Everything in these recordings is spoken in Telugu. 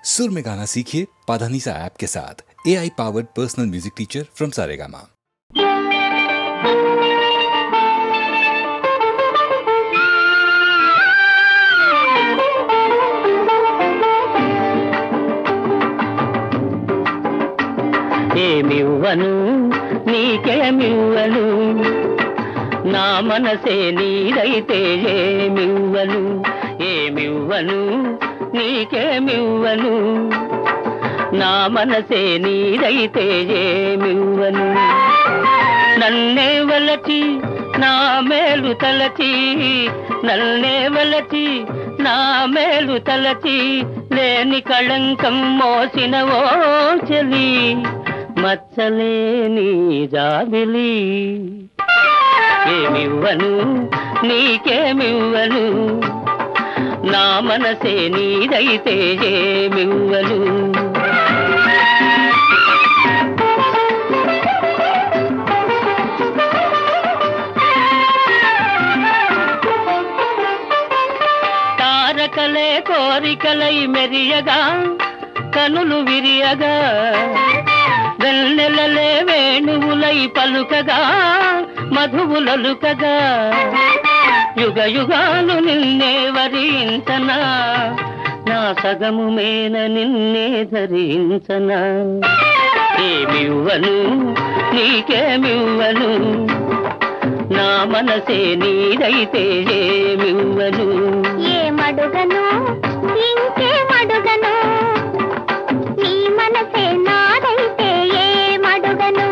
सुर में गाना सीखिए पाधानीसा ऐप के साथ। AI powered personal music teacher from Saregama. ఏమివ్వను నీకేమివ్వను నా మనసే నీదైతే ఏమివ్వను ఏమివ్వను నీకేమివ్వను నా మనసే నీదైతే ఏమివ్వను నన్నే వలచి నా మేలు తలచి నన్నే వలచి నా మేలు తలచి లేని కళంకం మోసినవో చెలి మచ్చలేని జాబిలి ఏమివ్వను నీకేమివ్వను నా మనసే నీదైతే ఏమివ్వను తారకలే కోరికలై మెరియగా కనులు విరియగా వెన్నెలలే వేణువులై పలుకగా మధువులలుకగా యుగ యుగాలు నిన్నే వరించనా నా సగము మేన నిన్నే ధరించనా ఏమివ్వను నీకేమివ్వను నా మనసే నీదైతే ఏమివ్వను ఏమడుగను ఇంకేమడుగను నీ మనసే నాదైతే ఏమడుగను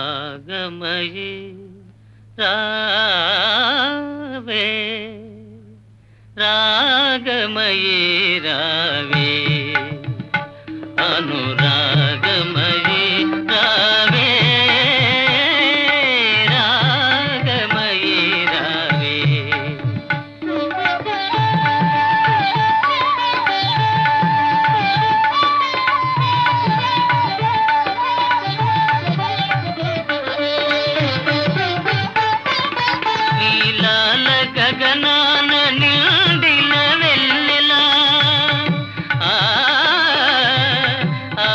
అనురాగమయీ రావే రాగమయీ రావే అనురాగమయీ రావే రాగమయీ రావే గగనాన నిండిన వెన్నెలా ఆ ఆ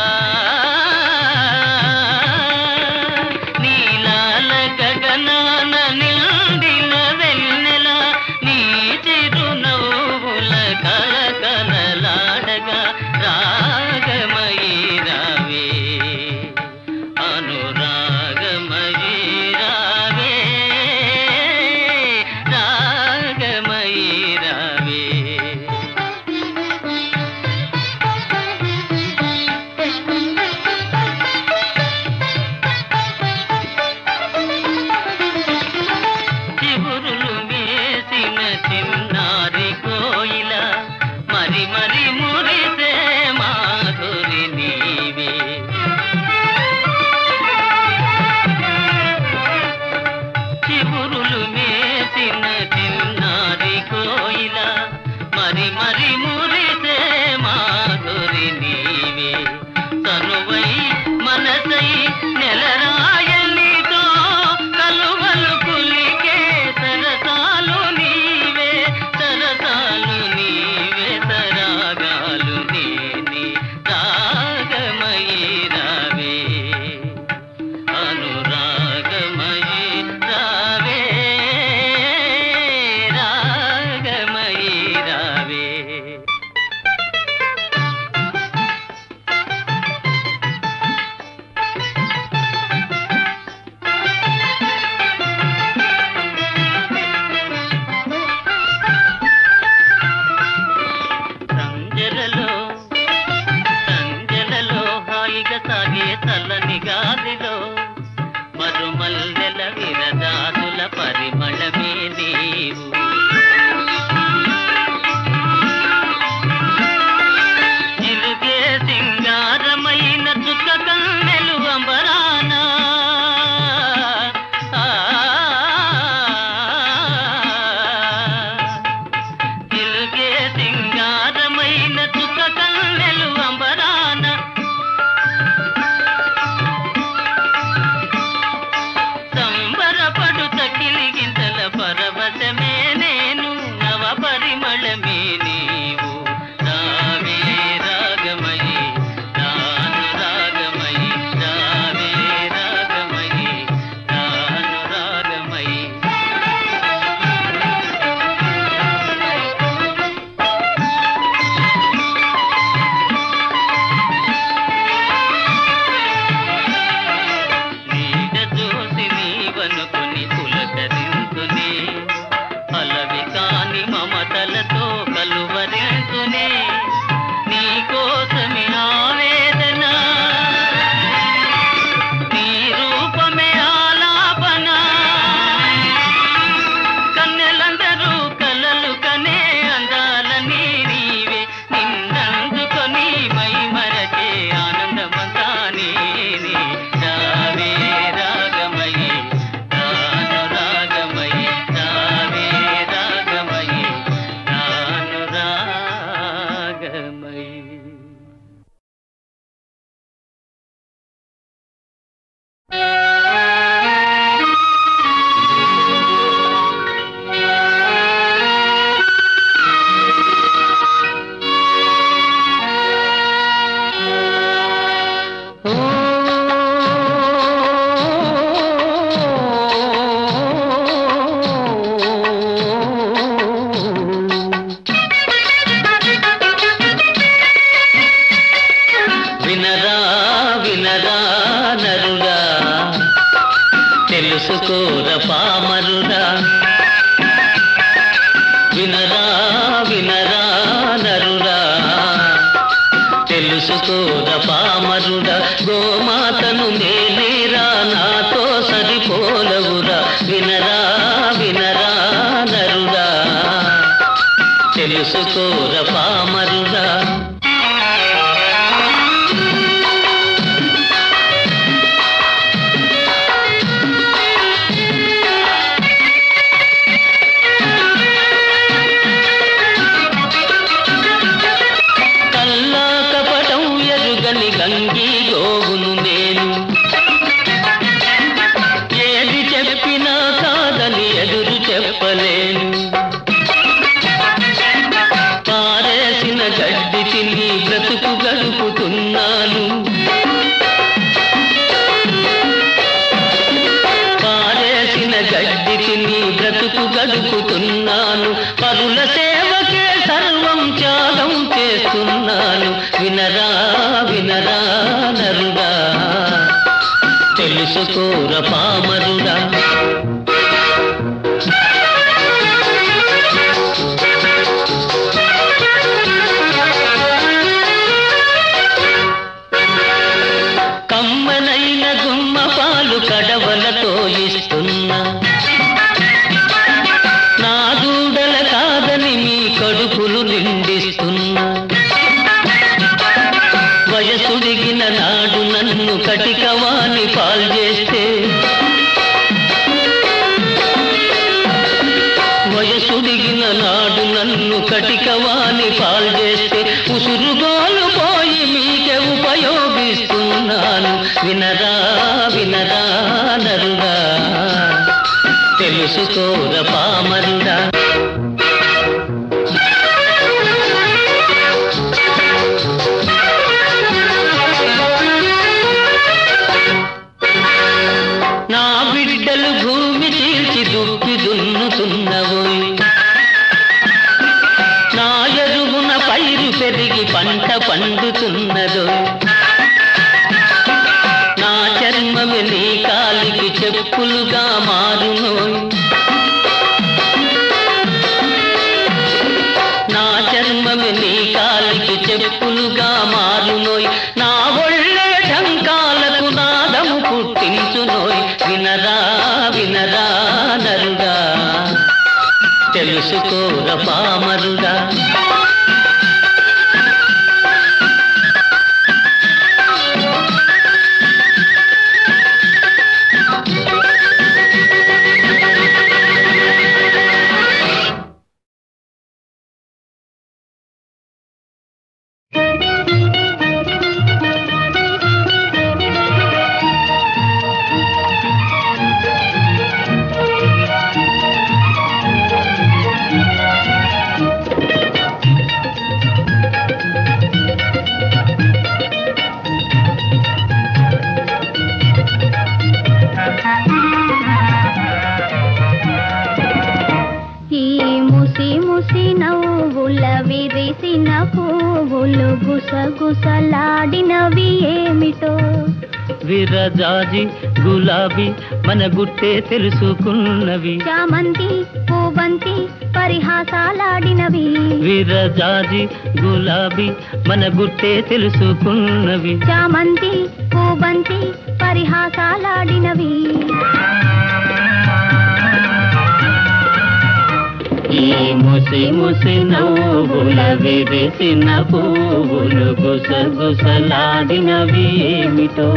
తెలుసుకోర పామరుడా గోమాతను నేనేరా నాతో సరిపోలవురా వినరా వినరా నరుడా తెలుసుకోర పామరుడా గంగి గోవును నేను ఏది చెప్పినా కాదని ఎదురు చెప్పలేను పారేసిన గడ్డి తిని బ్రతుకు గడుపుతున్నాను పారేసిన గడ్డి తిని బ్రతుకు గడుపుతున్నాను పరుల సేవకే సర్వం త్యాగం చేస్తున్నాను వినరా వినరా నరుడా తెలుసుకోర పామరుడా కమ్మనైన గుమ్మ పాలు కడవలతో ఇస్తున్నా నా దూడల కాదని మీ కడుపులు నిండిస్తున్నా వయసుడిగిన నాడు నన్ను కటికవాణి పాల్చేస్తే వయసుడిగిన నాడు నన్ను కటికవాణి పాల్చేస్తే ఉసురుగోలు పోయి మీకే ఉపయోగిస్తున్నాను వినరా వినరా నరుడా తెలుసుకోర పామరుడా నా బిడ్డలు భూమి తీర్చి దుప్పి దున్నుతున్నవోయ్ నా ఎరువున పైరు పెరిగి పంట పండుతున్నదో నా చర్మమే నీ కాలికి చెప్పులుగా మారునోయ్ నా చర్మమే నీ కాలికి చెప్పులుగా మారునోయ్ నా ఒళ్ళే ఢంకాలకు నాదము పుట్టించునోయ్ వినరా వినరా నరుడా తెలుసుకోర పామరుడా గుసగుసలాడినవి ఏమిటో విరజాజి గులాబీ మన గుట్టే తెలుసుకున్నవి చామంతి పూబంతి పరిహాసాలాడినవి విరజాజి గులాబీ మన గుట్టే తెలుసుకున్నవి చామంతి పూబంతి పరిహాసాలాడినవి ఈ ముసి ముసి నవ్వుల విరిసిన పువ్వులు గుసగుసలాడినవి ఏమిటో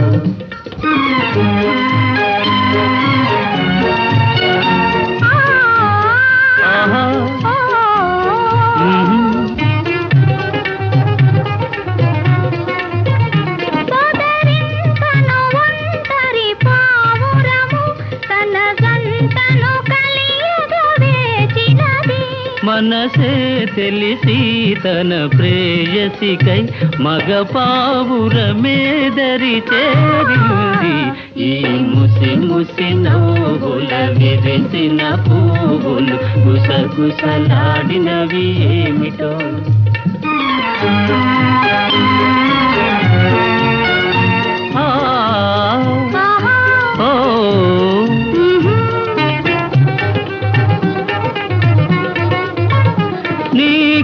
మనసే తెలిసి తన ప్రేయసికై మగ పావురమేదరి చేరింది ఈ ముసి ముసి నవ్వుల విరిసిన పువ్వులు గుసగుసలాడినవి ఏమిటో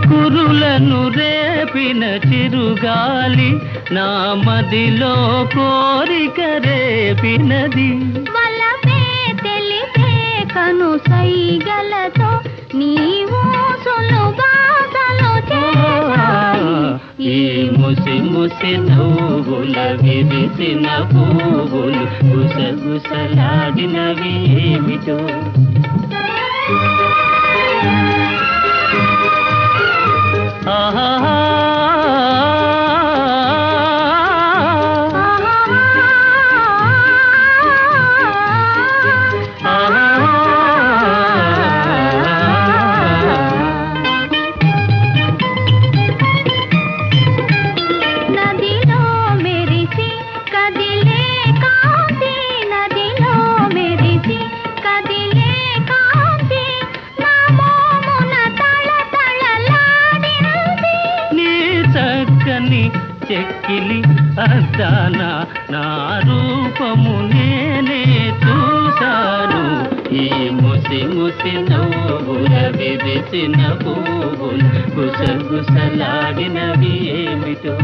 కురులను రేపిన చిరుగాలి నా మదిలో కోరిక రేపినది వలపే తెలిపే కను సైగలతో నీవు సులుబాసలు చేశాయి ఈ ముసి ముసి నవ్వుల విరిసిన పువ్వులు గుసగుసలాడినవి ఏమిటో ఆహా చెక్కిలి అద్దాన నా రూపము నేనే చూశాను ఈ ముసి ముసి నవ్వుల విరిసిన పువ్వులు గుసగుసలాడినవి ఏమిటో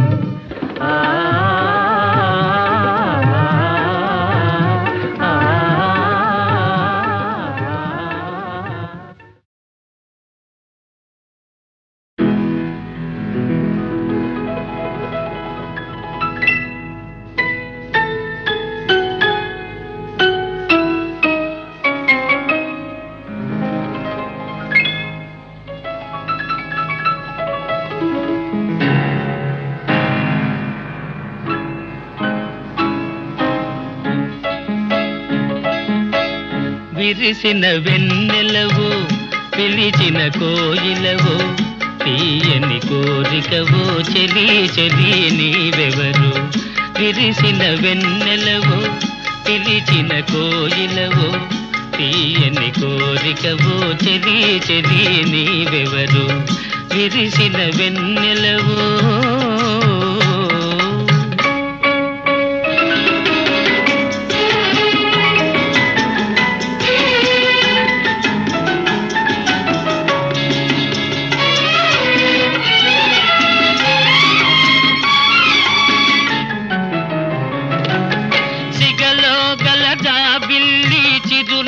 విరిసిన వెన్నెలవో పిలిచిన కోయిలవో తీయని కోరికవో చెలి చెలి నీవెవరు విరిసిన వెన్నెలవో పిలిచిన కోయిలవో తీయని కోరికవో చెలి చెలి నీవెవరు విరిసిన వెన్నెలవో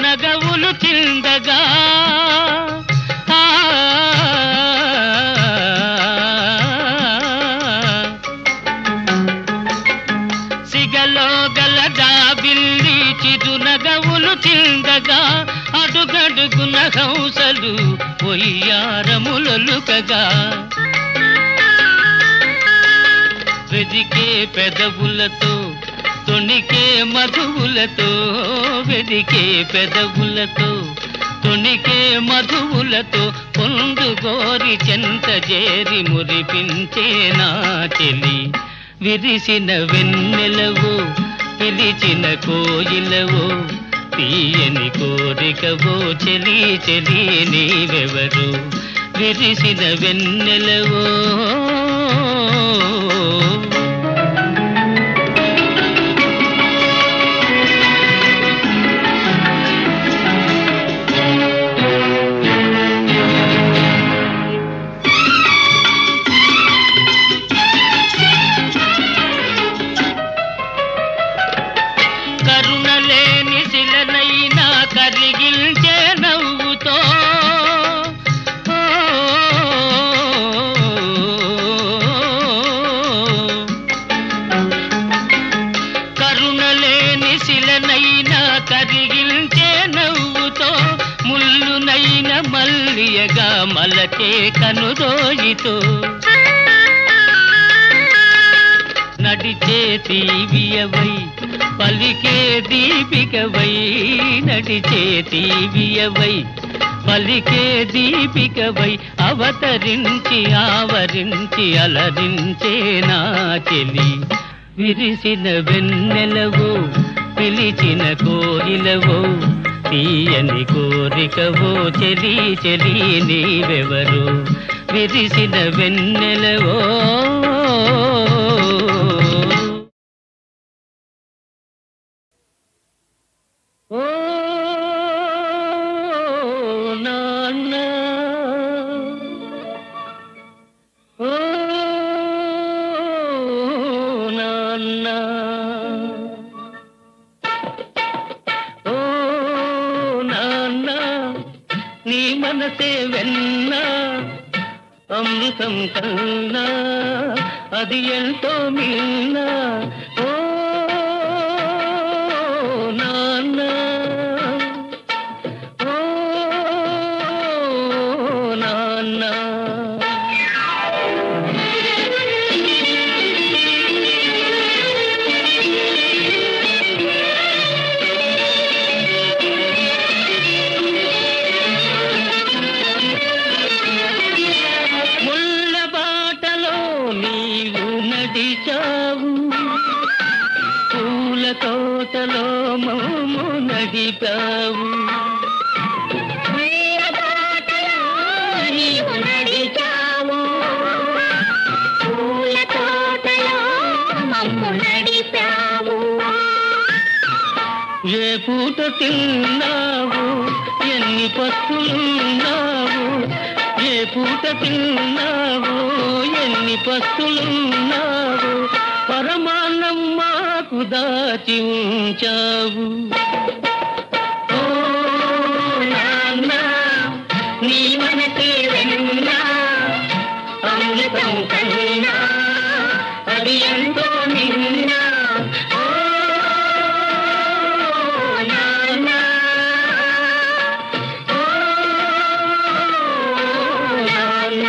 నగవులు చిందగా సిగలో గల దాబిల్లి చిరు నగవులు చిందగా అడుగడుగున హంసలు పొయ్యారములొలుకగా వెదికే పెదవులతో తొణికే మధువులతో వెదికే పెదవులతో తొణికే మధువులతో పొందుగోరి చెంత చేరి మురిపించే నా చెలి విరిసిన వెన్నెలవో పిలిచిన కోయిలవో తీయని కోరికవో చెలి చెలి నీవెవరు విరిసిన వెన్నెలవో కరిగిల్చే నవ్వుతో కరుణలేని శిలనైనా కరిగిల్చే నవ్వుతో ముల్లునైన మల్లియగా మలచే కనుదోయితో నడిచే తీవియవై పలికే దీపికవై నడిచే తీవియవై పలికే దీపికవై అవతరించి ఆవరించి అలరించే నా చెలి విరిసిన వెన్నెలవో పిలిచిన కోయిలవో తీయని కోరికవో చెలి చెలి నీవెవరు విరిసిన వెన్నెలవో ఓ నాన్న ఓ మనసే వెన్న అమృతం కన్నా అది ఎంతో మిన్న ఓ నాన్న ఓ నాన్న పూల తోటలో మమ్ము నడిపావు నీవు నడిచావు పూల తోటలో మమ్ము నడిపావు ఏ పూట తిన్నావు ఎన్ని పస్తులున్నావు ఏ పూట తిన్నావు ఎన్ని పస్తులున్నావు పరమాన్నం మాకు దాచి ఉంచావు ఓ నాన్న నీ మనసే వెన్న అమృతం కన్నా అది ఎంతో నిన్న ఓ నాన్న ఓ నాన్న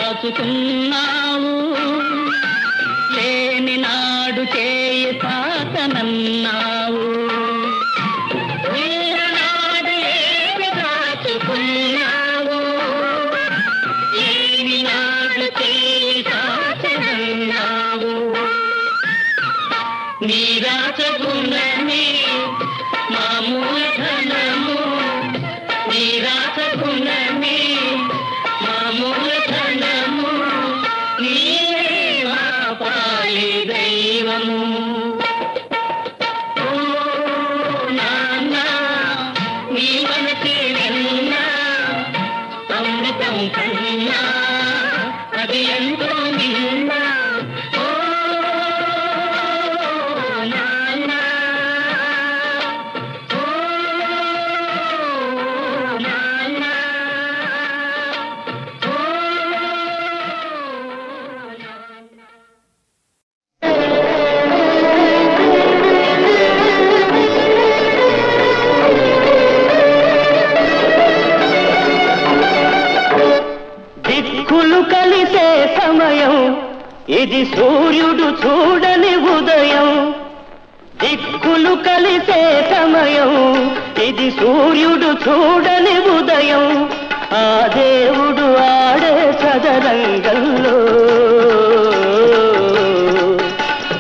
దాచుకున్నావు లేని నాడు చేయి తాతనన్నావు నాడు ఏమి దాచుకున్నావు లేని నాడు చేయి తాతనన్నావు నీ రాచగుణమే మా మూలధనము నీ రాచగుణమే మా మూలధనము నీవే మా పాలి దైవము ఓ నాన్న నీ మనసే వెన్న అమృతం కన్నా అది ఎంతో నిన్న ఓ నాన్న ఓ నాన్న దిక్కులు కలిసే సమయం ఇది సూర్యుడు చూడని ఉదయం దిక్కులు కలిసే సమయం ఇది సూర్యుడు చూడని ఉదయం ఆ దేవుడు ఆడే చదరంగంలో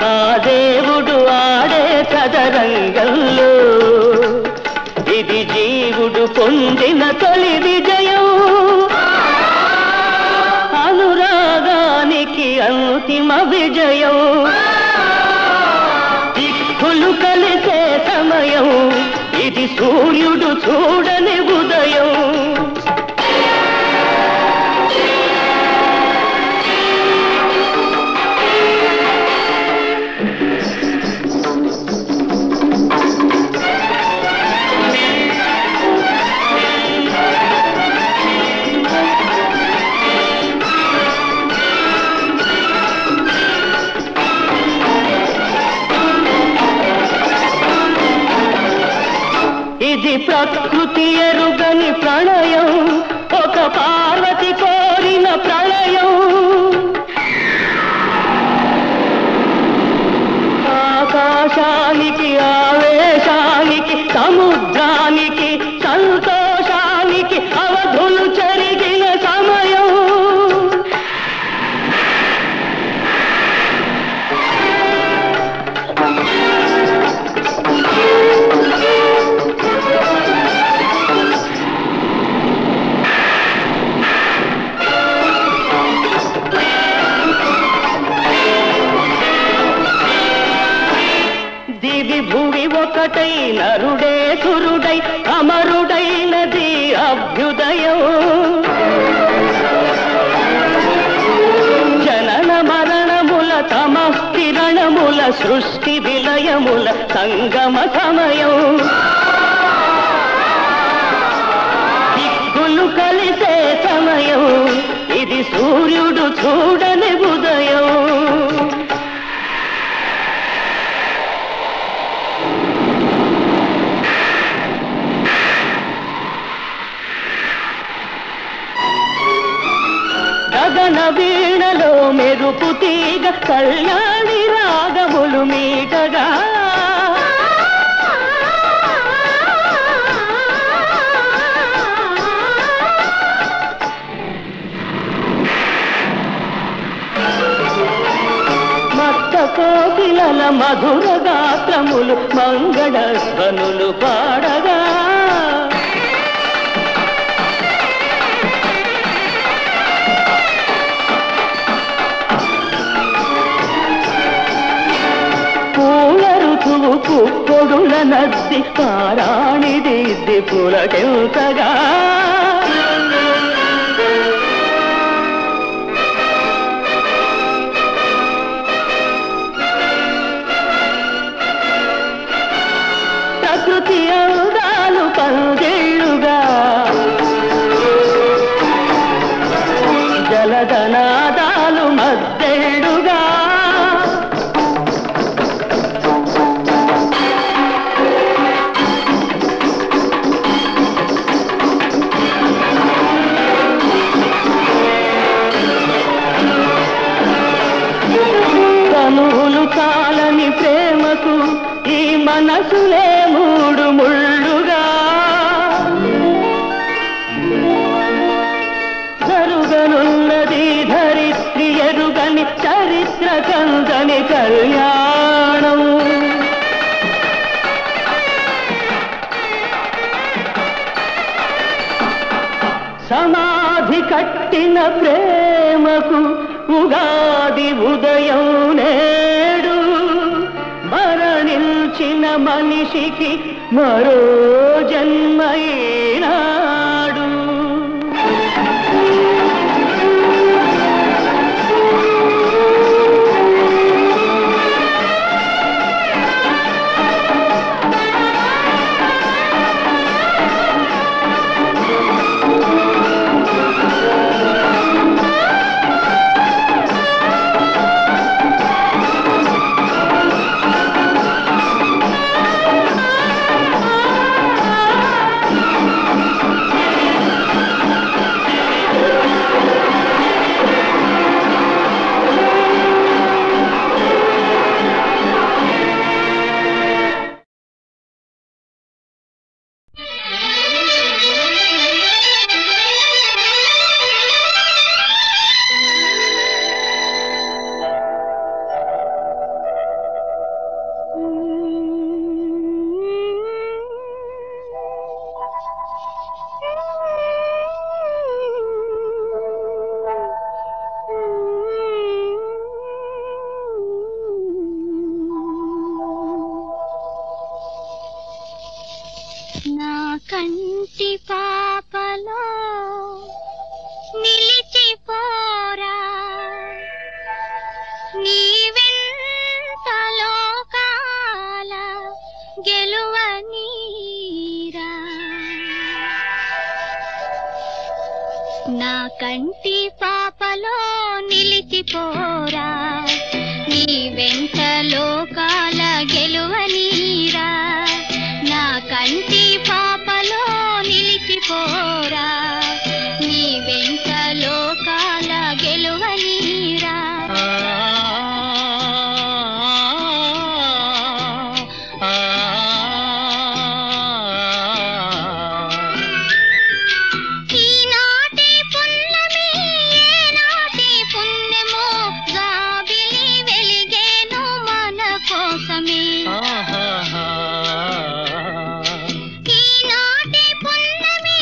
ఆ దేవుడు ఆడే చదరంగంలో ఇది జీవుడు పొందిన తొలి విజయం అనురాగానికి ఇది సూర్యుడు చూడని ఉదయం. ఇది ప్రకృతి ఎరుగని ప్రణయం, ఒక పార్వతి కోరిన ప్రళయం. ఆకాశానికి ఆవేశానికి సముద్రానికి సంతోషానికి అవధులు చెరిగిన సమయం. దివి భూమి ఒకటై నరుడే సురుడై అమరుడైనది అభ్యుదయం. జనన మరణముల తమఃకిరణముల సృష్టి విలయముల సంగమ సమయం. దిక్కులు కలిసే సమయం, ఇది సూర్యుడు చూడని ఉదయం. గగన వీణలో మెరుపు తీగ కళ్యాణి రాగములు మీటగా. మత్త కోకిలల మధుర గాత్రములు మంగళ ధ్వనులు పాడగా. పుప్పొడుల నద్ది పారాణి దిద్ది పులకెంతగా. ప్రకృతి అందాలు పందిళ్ళుగా, జలధనాదాలు మద్దెళ్ళుగా. కనులు కాలని ప్రేమకు ఈ మనసులే మూడు ముళ్ళుగా. జరుగనున్నది ధరిత్రి ఎరుగని చరిత్ర కందని కళ్యాణం. సమాధి కట్టిన ప్రేమకు ఉగాది ఉదయం నేడు. మరణించిన మనిషికి మరో జన్మైనాడు. కంటి పాపలో నిలిచిపోరా నీ వెంట లోకాల గెలువనీరా నా కంటి పాపలో నిలిచిపోరా నీ వెంట లోకాల గెలువనీరా నా కంటి పాపలో నిలిచిపోరా నీ వెంట లోకాల గెలువనీరా ఈనాటి పున్నమి ఏనాటి పుణ్యమో జాబిలి వెలిగేను మన కోసమే ఈనాటి పున్నమి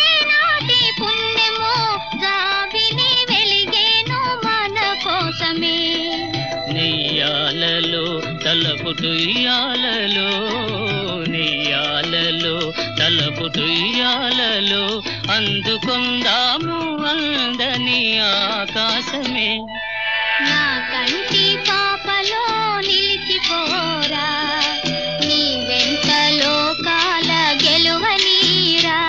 ఏనాటి పుణ్యమో జాబిలి వెలిగేను మన కోసమే నెయ్యాలలో తలపుటుయ్యాలలో నెయ్యాలలో తలపుటుయ్యాలలో అందుకొందాము అందని ఆకాశమే నా కంటి పాపలో నిలిచిపోరా నీ వెంట లోకాల గెలువనీరా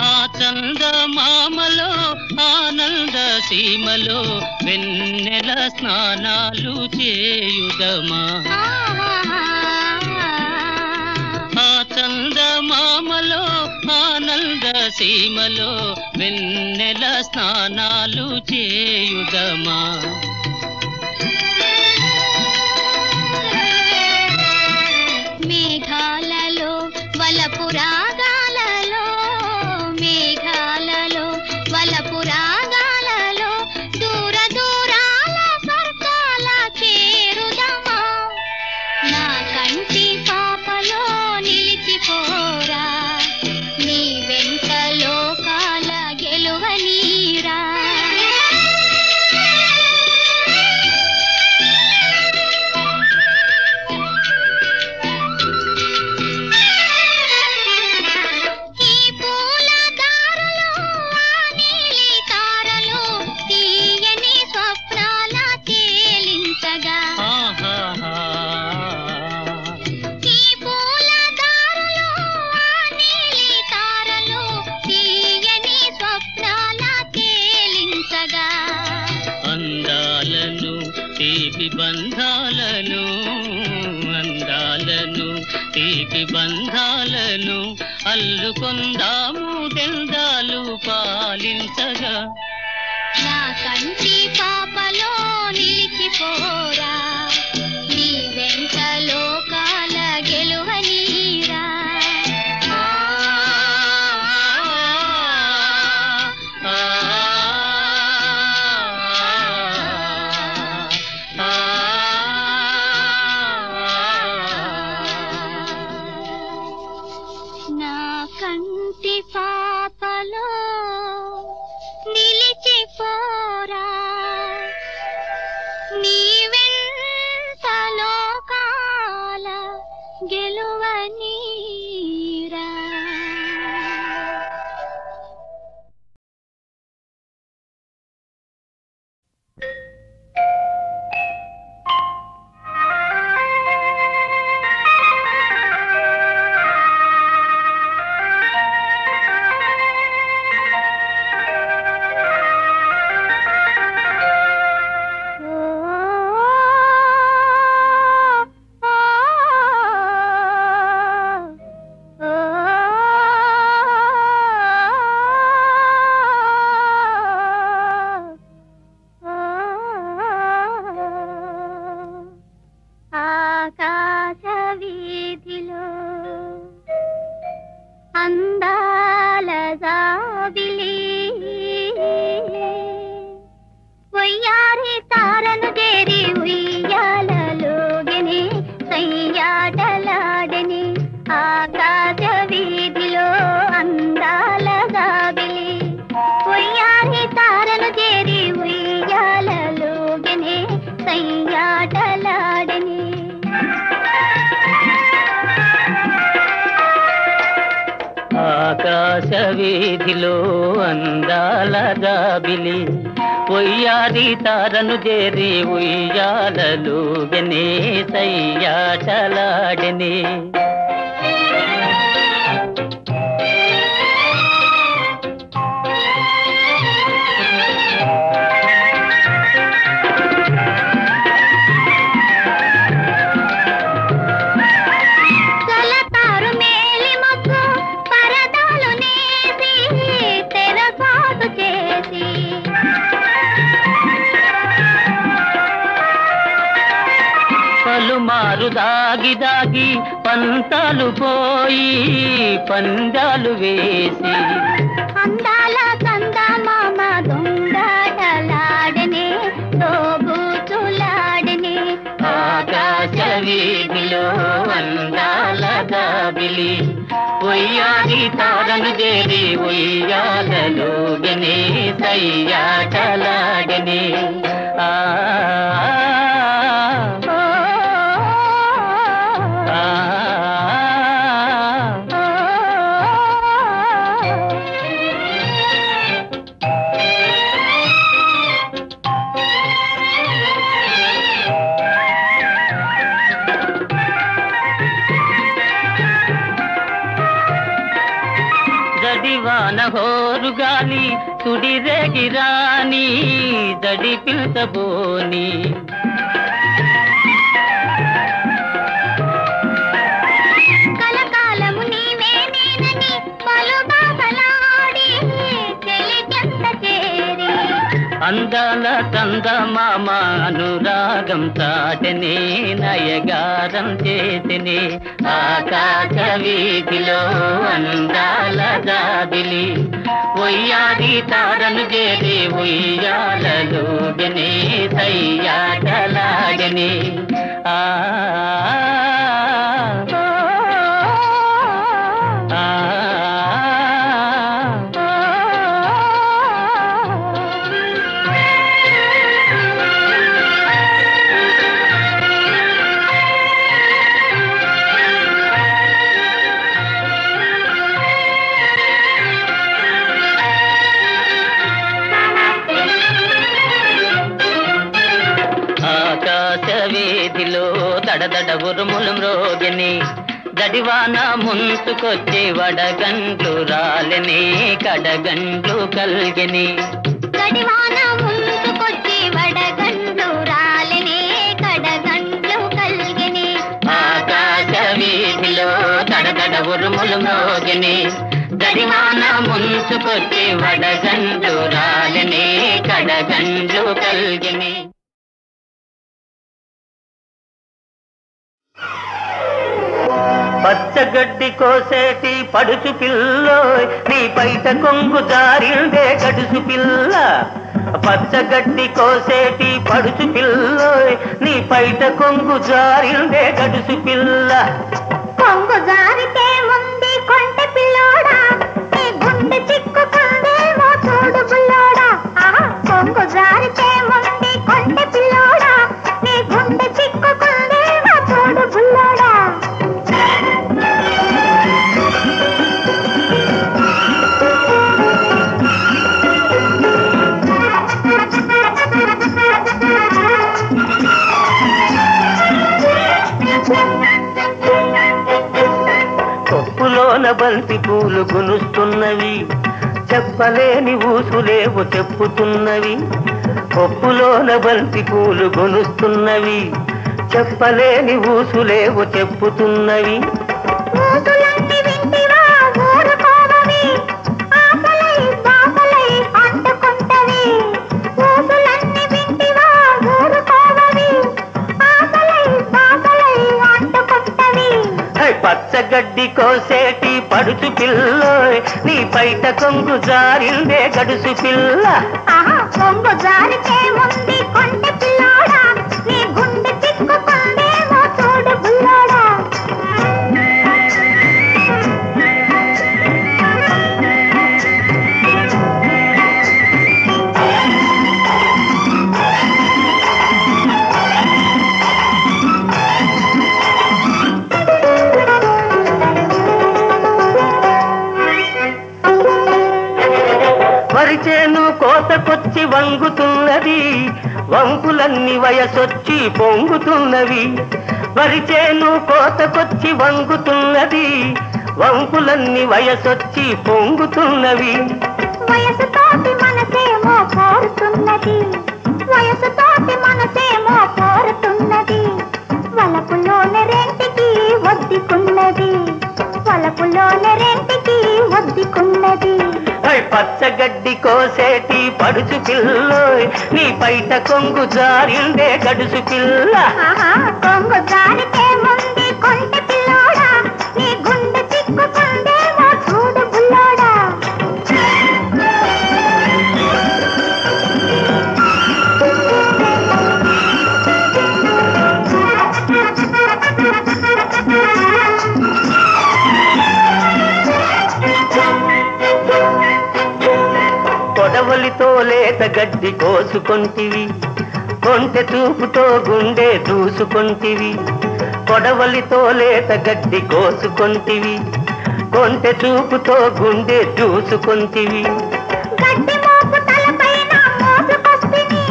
ఆ చందమామలో ఆనంద సీమలో వెన్నెల స్నానాలు చేయుదమా ఆ చందమామలో ఆనంద సీమలో వెన్నెల స్నానాలు చేయుదమా మేఘాలలో వలపు రాగాలలో మేఘాలలో వలపు రాగాలలో దూర దూరాల స్వర్గాల చేరుదమా నా కంటి పాపలో నిలిచిపోరా నీ వెంట లోకాల గెలువనీరా ఈ పూల దారులు ఆ నీలి తారలు తీయని స్వప్నాల తేలించగా ఈ పూల దారులు ఆ నీలి తారలు తీయని స్వప్నాల తేలించగా అందాలను తీపి బంధాలను అందాలను తీపి బంధాలను అల్లుకొందాము దెందాలు పాలించగా నా కంటి పాపలో నిలిచిపోరా నీ వెంట లోకాల గెలువనీరా నా కంటి పాపలో నిలిచిపోరా నీ వెంట లోకాల గెలువనీరా ఆకాశ వీధిలో అందాల జాబిలి వయ్యారి తారను చేరి ఉయ్యాలలోగని సయ్యాటలాడని ఆకాశ వీధిలో అందాల జాబిలి ఆకాశ వీధిలో అందాల జాబిలి ఉయ్యారి తారను చేరి ఉయ్యాలలుగనే సయ్యాటలాడనే పలుమారు దాగి దాగి పంతాలు పోయి పందాలు వేసి అందాల చందమామ దొంగలాడనే తోబూచులాడనే ఆకాశ వీధిలో అందాల జాబిలి ఉయ్యారి తారను చేరి ఉయ్యాలలుగనే సయ్యాటలాడనే ఆ జడివాన హోరు గాలి సుడిరేగిరాని జడి పిల్చబోని కలకాలము నీవే నేనని పలు బాధలాడి చెలికెంత చేరి అందాల చందమామ అనురాగం చాటనే నయగారం చేసినే ఆకాశ వీధిలో అందాల జాబిలి ఉయ్యారి తారను చేరి ఉయ్యాలలుగనే సయ్యాటలాడనే ఆ ఆకాశ వీధిలో దడదడ ఉరుములు మ్రోగిని జడివాన ముంచుకొచ్చి వడగండ్లు రాలిని కడగండ్లు కల్గిని గడివాన ముందుకొచ్చి వడగండ్లు రాలినే కడగండ్లు కల్గిని ఆకాశ వీధిలో దడదడ ఉరుములు మ్రోగిని జడివాన ముంచుకొచ్చి వడగండ్లు రాలిని కడగండ్లు కల్గిని పచ్చగడ్డి కోసేటి పడుచు పిల్లో నీ బయట కొంగు జారిందే గడుసు పిల్ల పచ్చగడ్డి కోసేటి పడుచు పిల్లో నీ బయట కొంగు జారిందే గడుసు పిల్ల కొంగు జారితే ముందు కొంటె పిల్లోడా నీ గుండె చిక్కుకుందేమో చూడు బుల్లోడా కొంగు జారితే ముందు కొంటె పిల్లోడా నీ గుండె చిక్కుకుందేమో చూడు బుల్లోడా కొప్పులోన బంతి పూలు గునుస్తున్నవి చెప్పలేని ఊసులేవు చెప్పుతున్నవి కొప్పులోన బంతి పూలు గునుస్తున్నవి చెప్పలేని ఊసులేవు చెప్పుతున్నవి ఊసులన్నీ వింటివా ఊరుకోవవి ఆశలై బాసలై అంటుకుంటవి ఊసులన్నీ వింటివా ఊరుకోవవి ఆశలై బాసలై అంటుకుంటవి పచ్చగడ్డి కోసేటి పడుచు పిల్లో నీ బయట కొంగు జారిందే గడుసు పిల్ల కొంగు జారితే ముందు కొంటె పిల్లోడా నీ గుండె చిక్కుకుందేమో చూడు బుల్లోడా వరిచేను కోతకొచ్చి వంగుతున్నది, వంపులన్నీ వయసొచ్చి పొంగుతున్నవి. వరిచేను కోతకొచ్చి వంగుతున్నది, వంపులన్నీ వయసొచ్చి పొంగుతున్నవి. వయసుతోటి మనసేమో కోరుతున్నది, వయసుతోటి మనసేమో కోరుతున్నది. వలపులోని రెంటికి ఒద్దికున్నది, వలపులోని రెంటికి ఒద్దికున్నది. పచ్చగడ్డి కోసేటి పడుచు పిల్లోయ్, నీ పైట కొంగు జారిందే గడుసు పిల్ల. కొంగు జారితే ముందు కొంటె పిల్లోడా, నీ గుండె చిక్కుకుందేమో చూడు బుల్లోడా. కొడవలితో లేత గడ్డి కోసుకొంటివి, కొంటె చూపుతో గుండె దూసుకొంటివి. కొడవలితో లేత గడ్డి కోసుకొంటివి, కొంటె చూపుతో గుండె దూసుకొంటివి. గడ్డి మోపు తలపైన మోసుకొస్తిని,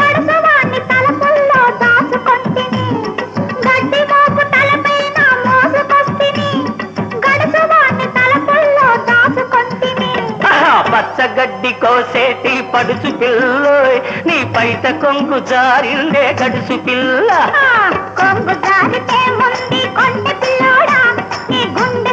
గడుసువాణ్ణి తలపుల్లో దాచుకొంటిని. గడ్డి మోపు తలపైన మోసుకొస్తిని, గడుసువాణ్ణి తలపుల్లో దాచుకొంటిని. పచ్చగడ్డి కోసేటి పడుచు పిల్లోయ్, నీ పైట కొంగు జారిందే గడుసు పిల్ల. కొంగు జారితే ముందు కొంటె పిల్లోడా, నీ గుండె